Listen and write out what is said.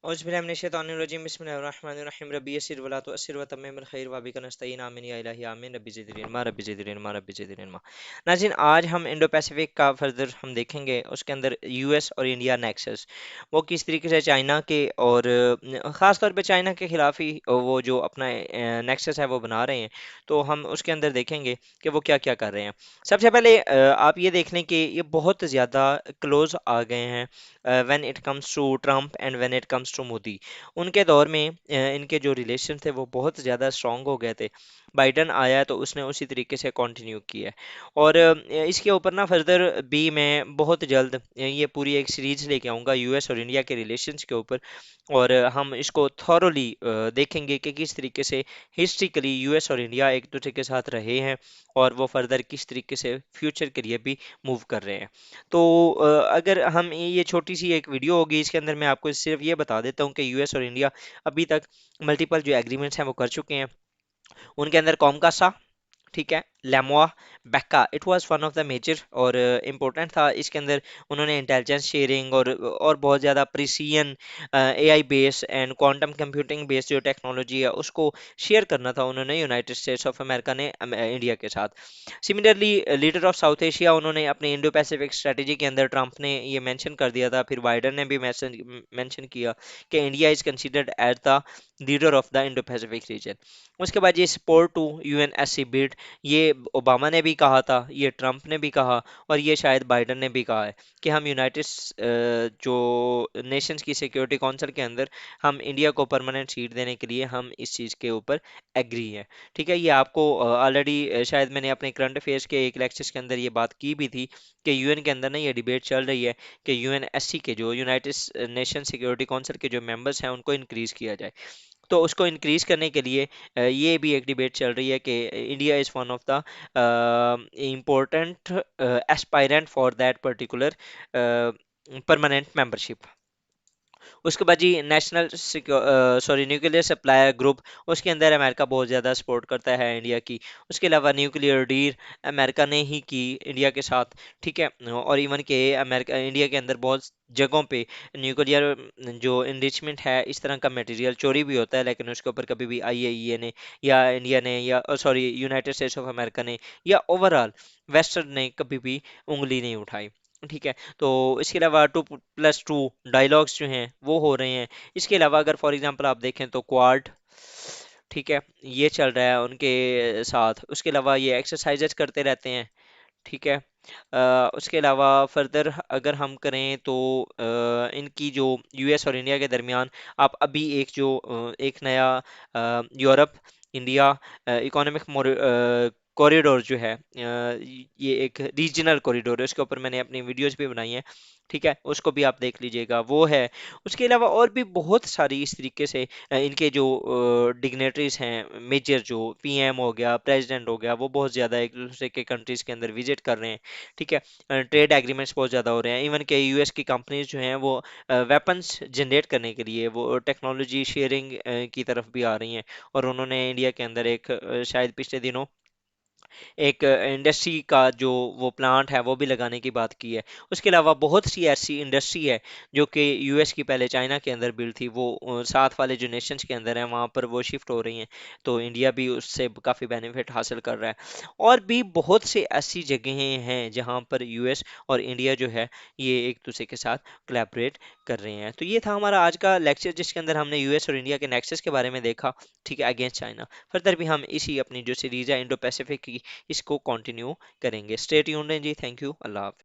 औज़ुबिल्लाहि बिस्मिल्लाहिर्रहमानिर्रहीम रब्बी यस्सिर वला तुअस्सिर व तम्मिमिल खैर व बिका नस्तईन आमीन या इलाही आमीन रब्बी ज़िदनी इल्मा रब्बी ज़िदनी इल्मा रब्बी ज़िदनी इल्मा। नाज़रीन, आज हम इंडो पैसिफिक का फर्दर हम देखेंगे। उसके अंदर यूएस और इंडिया नेक्सस वो किस तरीके से चाइना के और ख़ास तौर पे चाइना के खिलाफ ही वो जो अपना नेक्सस है वो बना रहे हैं। तो हम उसके अंदर देखेंगे कि वो क्या क्या कर रहे हैं। सबसे पहले आप ये देख लें कि ये बहुत ज़्यादा क्लोज आ गए हैं when it comes to Trump and when it comes to Modi. उनके दौर में इनके जो रिलेशन थे वो बहुत ज़्यादा स्ट्रांग हो गए थे। बाइडन आया तो उसने उसी तरीके से कंटिन्यू किया है। और इसके ऊपर ना फर्दर भी मैं बहुत जल्द ये पूरी एक सीरीज लेके आऊँगा यूएस और इंडिया के रिलेशंस के ऊपर। और हम इसको थॉरोली देखेंगे कि किस तरीके से हिस्ट्रिकली यूएस और इंडिया एक दूसरे के साथ रहे हैं और वो फर्दर किस तरीके से फ्यूचर के लिए भी मूव कर रहे हैं। तो अगर हम ये छोटी सी एक वीडियो होगी, इसके अंदर मैं आपको सिर्फ ये बता देता हूँ कि यूएस और इंडिया अभी तक मल्टीपल जो एग्रीमेंट्स हैं वो कर चुके हैं। उनके अंदर कॉमकासा, ठीक है, LEMOA, BECA, it was one of the major और इम्पोर्टेंट था। इसके अंदर उन्होंने इंटेलिजेंस शेयरिंग और बहुत ज़्यादा precision AI base and quantum computing base जो टेक्नोलॉजी है उसको शेयर करना था उन्होंने यूनाइटेड स्टेट्स ऑफ अमेरिका ने इंडिया के साथ। Similarly leader of South Asia उन्होंने अपने इंडो पैसिफिक स्ट्रेटेजी के अंदर ट्रंप ने ये मेंशन कर दिया था, फिर बाइडन ने भी मेंशन किया कि India is considered as the leader of the Indo Pacific region. उसके बाद ये सपोर्ट टू यूएनएससी बिड, ये ओबामा ने भी कहा था, ये ट्रंप ने भी कहा और ये शायद बाइडन ने भी कहा है कि हम यूनाइटेड जो नेशंस की सिक्योरिटी काउंसिल के अंदर हम इंडिया को परमानेंट सीट देने के लिए हम इस चीज़ के ऊपर एग्री हैं। ठीक है, ये आपको ऑलरेडी शायद मैंने अपने करंट अफेयर्स के एक लेक्चर्स के अंदर ये बात की भी थी कि यूएन के अंदर ना ये डिबेट चल रही है कि यूएनएससी के जो यूनाइटेड नेशन सिक्योरिटी काउंसिल के जो मेंबर्स हैं उनको इंक्रीज किया जाए। तो उसको इंक्रीज करने के लिए ये भी एक डिबेट चल रही है कि India is one of the important aspirant for that particular permanent membership. उसके बाद जी नेशनल न्यूक्लियर सप्लायर ग्रुप, उसके अंदर अमेरिका बहुत ज़्यादा सपोर्ट करता है इंडिया की। उसके अलावा न्यूक्लियर डील अमेरिका ने ही की इंडिया के साथ। ठीक है, और इवन के अमेरिका इंडिया के अंदर बहुत जगहों पे न्यूक्लियर जो इनरिचमेंट है इस तरह का मटेरियल चोरी भी होता है, लेकिन उसके ऊपर कभी भी आईएईए ने या इंडिया ने या यूनाइटेड स्टेट्स ऑफ अमेरिका ने या ओवरऑल वेस्टर्न ने कभी भी उंगली नहीं उठाई। ठीक है, तो इसके अलावा 2+2 डायलॉग्स जो हैं वो हो रहे हैं। इसके अलावा अगर फॉर एग्जांपल आप देखें तो क्वाड, ठीक है, ये चल रहा है उनके साथ। उसके अलावा ये एक्सरसाइजेज करते रहते हैं। ठीक है, उसके अलावा फर्दर अगर हम करें तो इनकी जो यूएस और इंडिया के दरमियान आप अभी एक नया यूरोप इंडिया इकोनॉमिक कॉरिडोर जो है ये एक रीजनल कॉरिडोर है, उसके ऊपर मैंने अपनी वीडियोस भी बनाई हैं। ठीक है, उसको भी आप देख लीजिएगा, वो है। उसके अलावा और भी बहुत सारी इस तरीके से इनके जो डिग्नेटरीज हैं, मेजर जो पीएम हो गया, प्रेसिडेंट हो गया, वो बहुत ज़्यादा एक दूसरे के कंट्रीज के अंदर विजिट कर रहे हैं। ठीक है, ट्रेड एग्रीमेंट्स बहुत ज़्यादा हो रहे हैं। इवन के यूएस की कंपनीज जो हैं वो वेपन्स जनरेट करने के लिए वो टेक्नोलॉजी शेयरिंग की तरफ भी आ रही हैं। और उन्होंने इंडिया के अंदर एक शायद पिछले दिनों एक इंडस्ट्री का जो वो प्लांट है वो भी लगाने की बात की है। उसके अलावा बहुत सी ऐसी इंडस्ट्री है जो कि यूएस की पहले चाइना के अंदर बिल्ड थी, वो साथ वाले जो नेशंस के अंदर हैं वहाँ पर वो शिफ्ट हो रही हैं। तो इंडिया भी उससे काफ़ी बेनिफिट हासिल कर रहा है। और भी बहुत से ऐसी जगहें हैं जहाँ पर यूएस और इंडिया जो है ये एक दूसरे के साथ कोलैबोरेट कर रहे हैं। तो ये था हमारा आज का लेक्चर जिसके अंदर हमने यूएस और इंडिया के नेक्सस के बारे में देखा। ठीक है, अगेंस्ट चाइना। फर्दर भी हम इसी अपनी जो सीरीज है इंडो पैसिफिक की इसको कंटिन्यू करेंगे। स्टे ट्यून्ड जी, थैंक यू, अल्लाह हाफ़िज़।